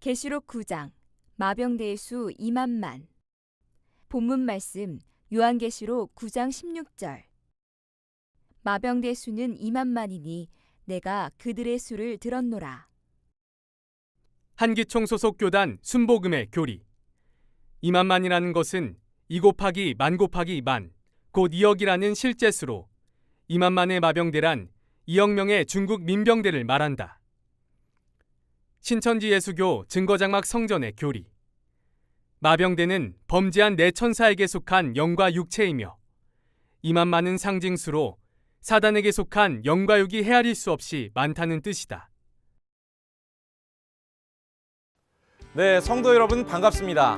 계시록 9장 마병대의 수 2만만. 본문 말씀 요한계시록 9장 16절. 마병대 수는 2만만이니 내가 그들의 수를 들었노라. 한기총 소속 교단 순복음의 교리. 2만만이라는 것은 2 곱하기 만 곱하기 만, 곧 2억이라는 실제 수로 2만만의 마병대란 2억 명의 중국 민병대를 말한다. 신천지 예수교 증거장막 성전의 교리. 마병대는 범죄한 네 천사에게 속한 영과 육체이며 2만만은 상징수로 사단에게 속한 영과 육이 헤아릴 수 없이 많다는 뜻이다. 네, 성도 여러분 반갑습니다.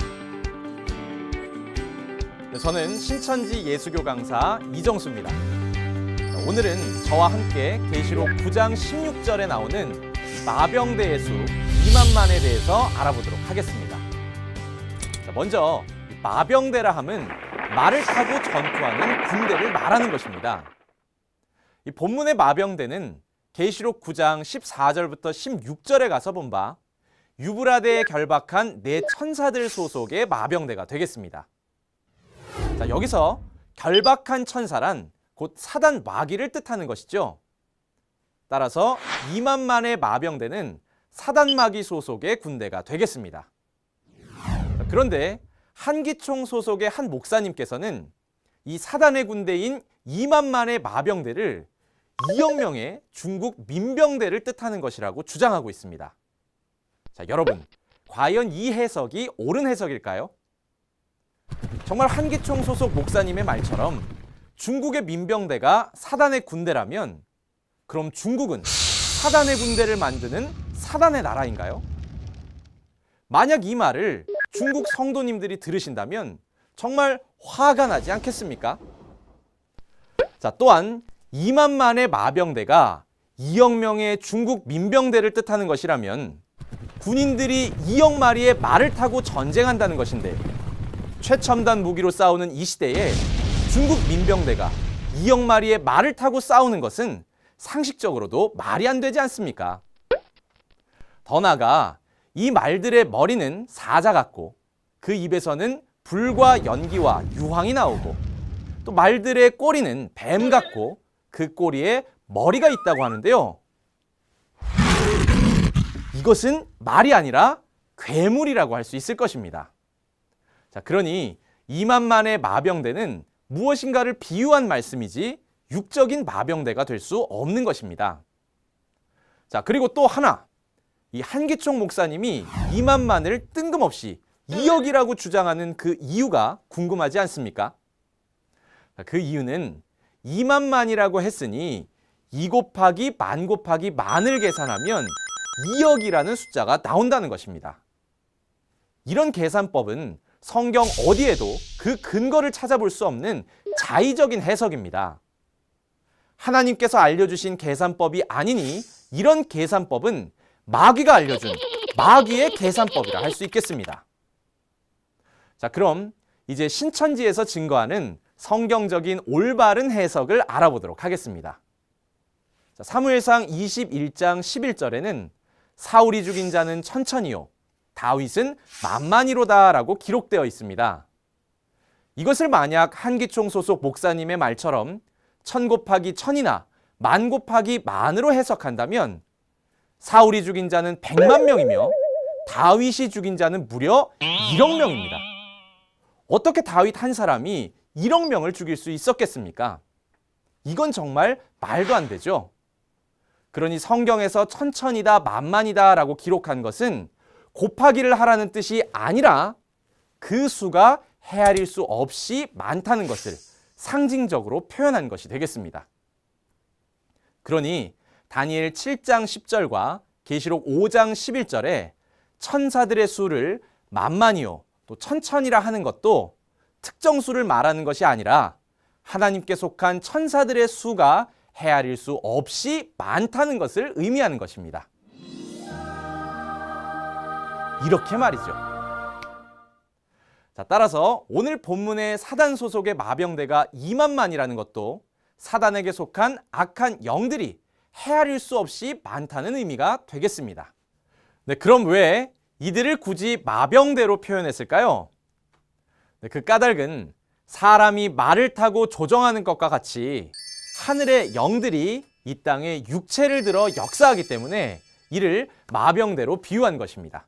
저는 신천지 예수교 강사 이정수입니다. 오늘은 저와 함께 계시록 9장 16절에 나오는 마병대의 수 2만만에 대해서 알아보도록 하겠습니다. 먼저 마병대라 함은 말을 타고 전투하는 군대를 말하는 것입니다. 이 본문의 마병대는 계시록 9장 14절부터 16절에 가서 본 바 유브라데에 결박한 네 천사들 소속의 마병대가 되겠습니다. 자, 여기서 결박한 천사란 곧 사단 마귀를 뜻하는 것이죠. 따라서 2만만의 마병대는 사단 마귀 소속의 군대가 되겠습니다. 자, 그런데 한기총 소속의 한 목사님께서는 이 사단의 군대인 2만만의 마병대를 2억 명의 중국 민병대를 뜻하는 것이라고 주장하고 있습니다. 자, 여러분, 과연 이 해석이 옳은 해석일까요? 정말 한기총 소속 목사님의 말처럼 중국의 민병대가 사단의 군대라면 그럼 중국은 사단의 군대를 만드는 사단의 나라인가요? 만약 이 말을 중국 성도님들이 들으신다면 정말 화가 나지 않겠습니까? 자, 또한 2만만의 마병대가 2억 명의 중국 민병대를 뜻하는 것이라면 군인들이 2억 마리의 말을 타고 전쟁한다는 것인데 최첨단 무기로 싸우는 이 시대에 중국 민병대가 2억 마리의 말을 타고 싸우는 것은 상식적으로도 말이 안 되지 않습니까? 더 나아가 이 말들의 머리는 사자 같고 그 입에서는 불과 연기와 유황이 나오고 또 말들의 꼬리는 뱀 같고 그 꼬리에 머리가 있다고 하는데요. 이것은 말이 아니라 괴물이라고 할 수 있을 것입니다. 자, 그러니 2만만의 마병대는 무엇인가를 비유한 말씀이지 육적인 마병대가 될 수 없는 것입니다. 자, 그리고 또 하나, 이 한기총 목사님이 2만만을 뜬금없이 2억이라고 주장하는 그 이유가 궁금하지 않습니까? 자, 그 이유는 2만만이라고 했으니 2 곱하기 만 곱하기 만을 계산하면 2억이라는 숫자가 나온다는 것입니다. 이런 계산법은 성경 어디에도 그 근거를 찾아볼 수 없는 자의적인 해석입니다. 하나님께서 알려주신 계산법이 아니니 이런 계산법은 마귀가 알려준 마귀의 계산법이라 할 수 있겠습니다. 자, 그럼 이제 신천지에서 증거하는 성경적인 올바른 해석을 알아보도록 하겠습니다. 자, 사무엘상 21장 11절에는 사울이 죽인 자는 천천히요 다윗은 만만이로다 라고 기록되어 있습니다. 이것을 만약 한기총 소속 목사님의 말처럼 1000 곱하기 1000이나 만 곱하기 만으로 해석한다면 사울이 죽인 자는 100만 명이며 다윗이 죽인 자는 무려 1억 명입니다. 어떻게 다윗 한 사람이 1억 명을 죽일 수 있었겠습니까? 이건 정말 말도 안 되죠. 그러니 성경에서 천천이다 만만이다 라고 기록한 것은 곱하기를 하라는 뜻이 아니라 그 수가 헤아릴 수 없이 많다는 것을 상징적으로 표현한 것이 되겠습니다. 그러니 다니엘 7장 10절과 계시록 5장 11절에 천사들의 수를 만만이요 또 천천이라 하는 것도 특정 수를 말하는 것이 아니라 하나님께 속한 천사들의 수가 헤아릴 수 없이 많다는 것을 의미하는 것입니다. 이렇게 말이죠. 자, 따라서 오늘 본문의 사단 소속의 마병대가 2만만이라는 것도 사단에게 속한 악한 영들이 헤아릴 수 없이 많다는 의미가 되겠습니다. 네, 그럼 왜 이들을 굳이 마병대로 표현했을까요? 그 까닭은 사람이 말을 타고 조정하는 것과 같이 하늘의 영들이 이 땅에 육체를 들어 역사하기 때문에 이를 마병대로 비유한 것입니다.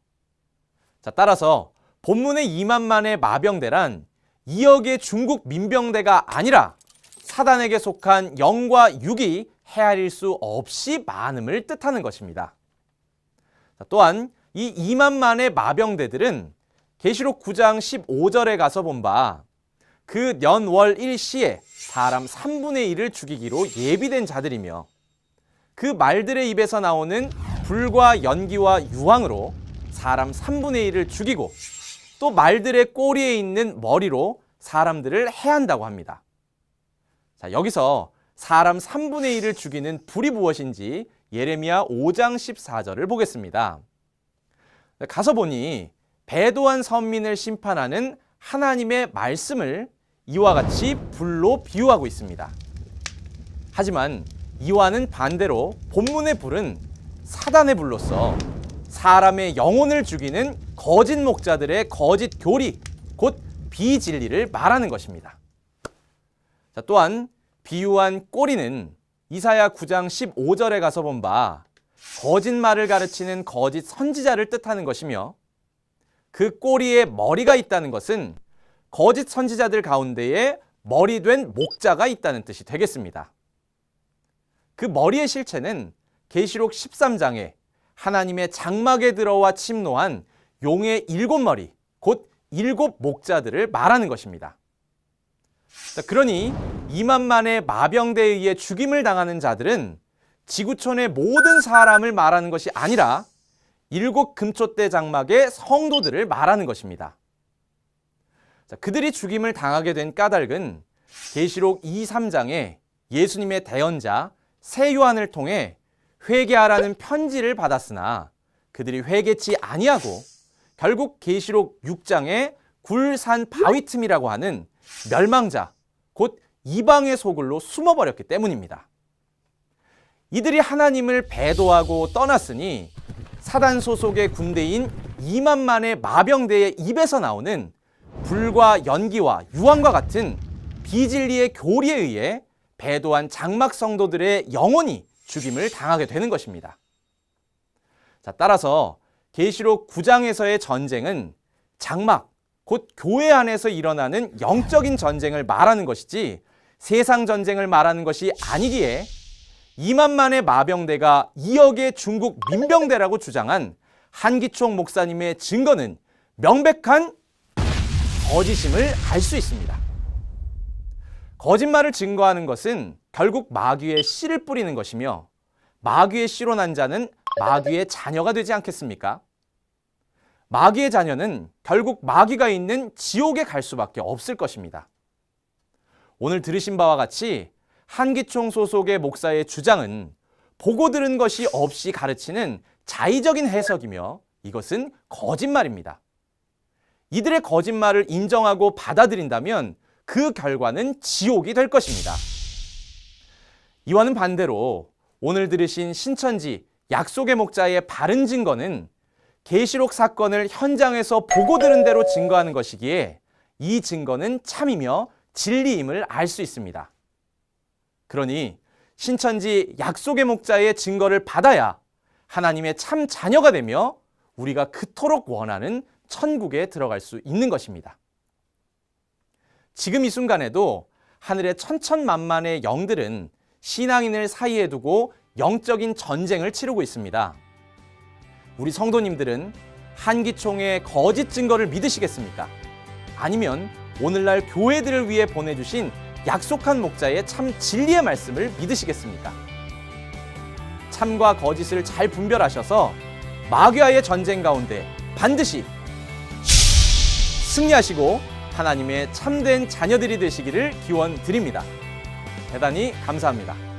자, 따라서 본문의 2만만의 마병대란 2억의 중국 민병대가 아니라 사단에게 속한 영과 육이 헤아릴 수 없이 많음을 뜻하는 것입니다. 자, 또한 이 2만만의 마병대들은 계시록 9장 15절에 가서 본 바 그 년월 일시에 사람 3분의 1을 죽이기로 예비된 자들이며 그 말들의 입에서 나오는 불과 연기와 유황으로 사람 3분의 1을 죽이고 또 말들의 꼬리에 있는 머리로 사람들을 해한다고 합니다. 자, 여기서 사람 3분의 1을 죽이는 불이 무엇인지 예레미야 5장 14절을 보겠습니다. 가서 보니 배도한 선민을 심판하는 하나님의 말씀을 이와 같이 불로 비유하고 있습니다. 하지만 이와는 반대로 본문의 불은 사단의 불로서 사람의 영혼을 죽이는 거짓 목자들의 거짓 교리, 곧 비진리를 말하는 것입니다. 자, 또한 비유한 꼬리는 이사야 9장 15절에 가서 본 바 거짓말을 가르치는 거짓 선지자를 뜻하는 것이며 그 꼬리에 머리가 있다는 것은 거짓 선지자들 가운데에 머리된 목자가 있다는 뜻이 되겠습니다. 그 머리의 실체는 계시록 13장에 하나님의 장막에 들어와 침노한 용의 7머리, 곧 7 목자들을 말하는 것입니다. 그러니 2만만의 마병대에 의해 죽임을 당하는 자들은 지구촌의 모든 사람을 말하는 것이 아니라 7 금촛대 장막의 성도들을 말하는 것입니다. 그들이 죽임을 당하게 된 까닭은 계시록 2, 3장에 예수님의 대언자 세 요한을 통해 회개하라는 편지를 받았으나 그들이 회개치 아니하고 결국 계시록 6장에 굴산 바위 틈이라고 하는 멸망자, 곧 이방의 소굴로 숨어버렸기 때문입니다. 이들이 하나님을 배도하고 떠났으니 사단 소속의 군대인 2만만의 마병대의 입에서 나오는 불과 연기와 유황과 같은 비진리의 교리에 의해 배도한 장막 성도들의 영혼이 죽임을 당하게 되는 것입니다. 자, 따라서 계시록 9장에서의 전쟁은 장막, 곧 교회 안에서 일어나는 영적인 전쟁을 말하는 것이지 세상 전쟁을 말하는 것이 아니기에 2만만의 마병대가 2억의 중국 민병대라고 주장한 한기총 목사님의 증거는 명백한 거짓임을 알 수 있습니다. 거짓말을 증거하는 것은 결국 마귀의 씨를 뿌리는 것이며 마귀의 씨로 난 자는 마귀의 자녀가 되지 않겠습니까? 마귀의 자녀는 결국 마귀가 있는 지옥에 갈 수밖에 없을 것입니다. 오늘 들으신 바와 같이 한기총 소속의 목사의 주장은 보고 들은 것이 없이 가르치는 자의적인 해석이며 이것은 거짓말입니다. 이들의 거짓말을 인정하고 받아들인다면 그 결과는 지옥이 될 것입니다. 이와는 반대로 오늘 들으신 신천지 약속의 목자의 바른 증거는 계시록 사건을 현장에서 보고 들은 대로 증거하는 것이기에 이 증거는 참이며 진리임을 알 수 있습니다. 그러니 신천지 약속의 목자의 증거를 받아야 하나님의 참 자녀가 되며 우리가 그토록 원하는 천국에 들어갈 수 있는 것입니다. 지금 이 순간에도 하늘의 천천만만의 영들은 신앙인을 사이에 두고 영적인 전쟁을 치르고 있습니다. 우리 성도님들은 한기총의 거짓 증거를 믿으시겠습니까? 아니면 오늘날 교회들을 위해 보내주신 약속한 목자의 참 진리의 말씀을 믿으시겠습니까? 참과 거짓을 잘 분별하셔서 마귀와의 전쟁 가운데 반드시 승리하시고 하나님의 참된 자녀들이 되시기를 기원드립니다. 대단히 감사합니다.